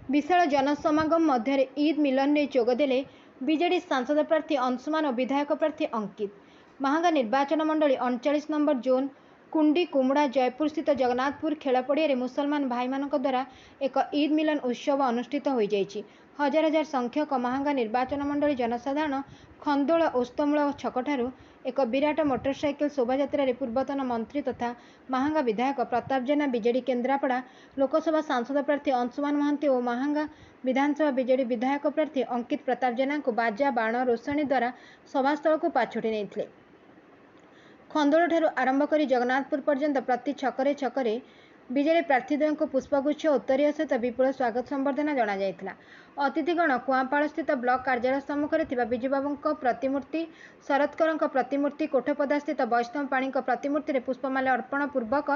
विशाल जनसमागम मध्य ईद मिलन में जोगदेले बीजेडी सांसद प्रार्थी अंशुमान और विधायक प्रार्थी अंकित। महांगा निर्वाचन मंडली 39 नंबर जोन कुंडी कुमुड़ा जयपुर स्थित जगन्नाथपुर खेल पड़िया मुसलमान भाई मान द्वारा एक ईद मिलन उत्सव अनुष्ठित हो जाइछि। हजार हजार संख्यक महांगा निर्वाचन मंडली जनसाधारण खंदोल ओस्तमूल छकठारू एक विराट मोटरसाइकेल शोभायात्रा पूर्वतन मंत्री तथा महांगा विधायक प्रताप जेना बीजेडी केन्द्रापड़ा लोकसभा सांसद प्रार्थी अंशुमान महांती और महांगा विधानसभा बीजेडी विधायक प्रार्थी अंकित प्रताप जेना को बाजा बाण रोषणी द्वारा सभास्थल को पाछोटी नहीं। खंदोल ठारू आरंभ कर जगन्नाथपुर पर्यंत प्रति छकरे छकरे बीजेडी प्रार्थीद्वय को पुष्पगुच्छ उत्तरीय सहित विपुल स्वागत संबर्धना जणा जायथिला। अतिथिगण कुआपाड़ स्थित ब्लॉक कार्यालय सम्मुखें थिबा बिजुबाबू प्रतिमूर्ति, शरत्कर प्रतिमूर्ति, कोठपदा स्थित वैष्णव पाणी प्रतिमूर्ति में पुष्पमाला अर्पण पूर्वक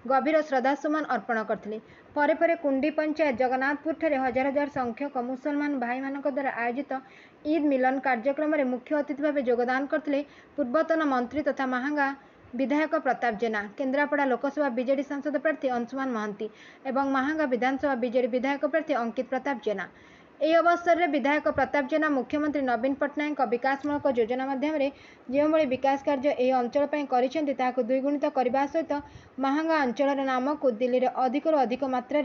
गभीर श्रद्धासुमन अर्पण करथिले। परे परे कुंडी पंचायत जगन्नाथपुर ठारे हजार हजार संख्यक मुसलमान भाई मानक द्वारा आयोजित ईद मिलन कार्यक्रम में मुख्य अतिथि भाव योगदान करथिले पूर्वतन मंत्री तथा महांगा विधायक प्रताप जेना, केन्द्रापड़ा लोकसभा बीजेडी सांसद प्रार्थी अंशुमान महांती एवं महांगा विधानसभा बीजेडी विधायक प्रार्थी अंकित प्रताप जेना। यह अवसर में विधायक प्रताप जेना मुख्यमंत्री नवीन पट्टनायक विकासमूलक योजना माध्यम जो विकास कार्य यह अंचल कर द्विगुणित करने सहित महांगा अंचल नाम को दिल्ली में अधिक मात्रा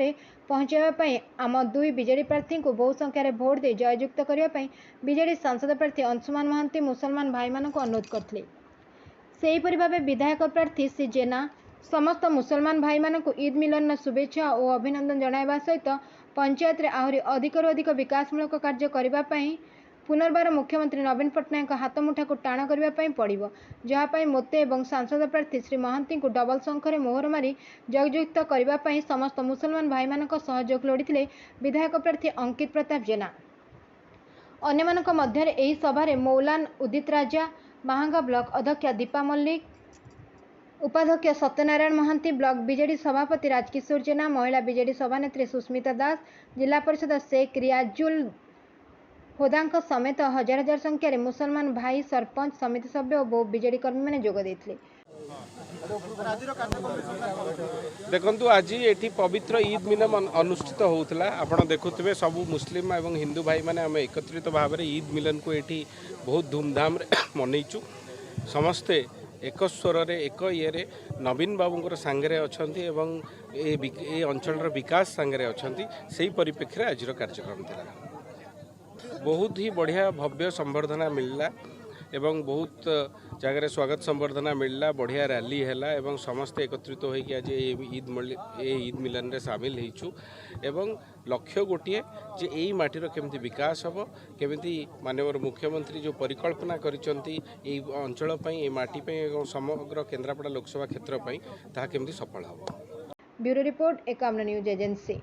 पहुंचाई आम दुई बीजेडी प्रार्थी को बहु संख्यार भोट दे जययुक्त करने बीजेडी सांसद प्रार्थी अंशुमान महांती मुसलमान भाई मान अनुरोध करते। सेहीपरि भावे विधायक प्रार्थी श्री जेना समस्त मुसलमान भाई मान ईद मिलन शुभेच्छा और अभिनंदन जणाइबा सहित पंचायत रे आहरी अधिक विकासमूलक कार्य करने पुनर्बार मुख्यमंत्री नवीन पट्टनायक हाथ मुठा को टाण करने पड़ो, जहाँपाई मोते और सांसद प्रार्थी श्री महांती को डबल शंखरे मोहर मारी जययुक्त करने समस्त मुसलमान भाई मान सहयोग लोड़ी विधायक प्रार्थी अंकित प्रताप जेना। अन्यमानक मध्य एही सभारे मौलान उदित राजा, महांगा ब्लॉक अध्यक्ष दीपा मल्लिक, उपाध्यक्ष सत्यनारायण महांती, ब्लॉक बीजेडी सभापति राजकिशोर जेना, महिला बीजेडी सभानेत्री सुस्मिता दास, जिला परिषद शेख रियाजुल होदांक समेत हजार हजार संख्यार मुसलमान भाई, सरपंच, समिति सभ्य और बहु बीजेडी कर्मी मैंने जोग देथिले। देखु आज ये पवित्र ईद मिलन अनुष्ठित होता आपड़ देखुवे सबू मुस्लिम और हिंदू भाई मैंने आम एकत्रित भाव में ईद मिलन को ये बहुत धूमधाम मनईचु। समस्ते एक स्वर एक ये नवीन बाबू सांगे अच्छा ये अंचल विकास सांगे अच्छा से परिप्रेक्षी आज कार्यक्रम था। बहुत ही बढ़िया भव्य संबर्धना मिलला एवं बहुत जगह स्वागत संबर्धना मिलला, बढ़िया रैली हैला एवं समस्त एकत्रित होइकि आज ईद मिलन रे सामिल होइछु एवं लक्ष्य गोटे जे एई माटीर केमती विकास हबो, केमती माननीय मुख्यमंत्री जो परिकल्पना करिसंती एई अंचल पई ए माटी पई एवं समग्र केन्द्रापड़ा लोकसभा क्षेत्र पई ताहा केमती सफल हबो। Bureau report Ekamra news agency.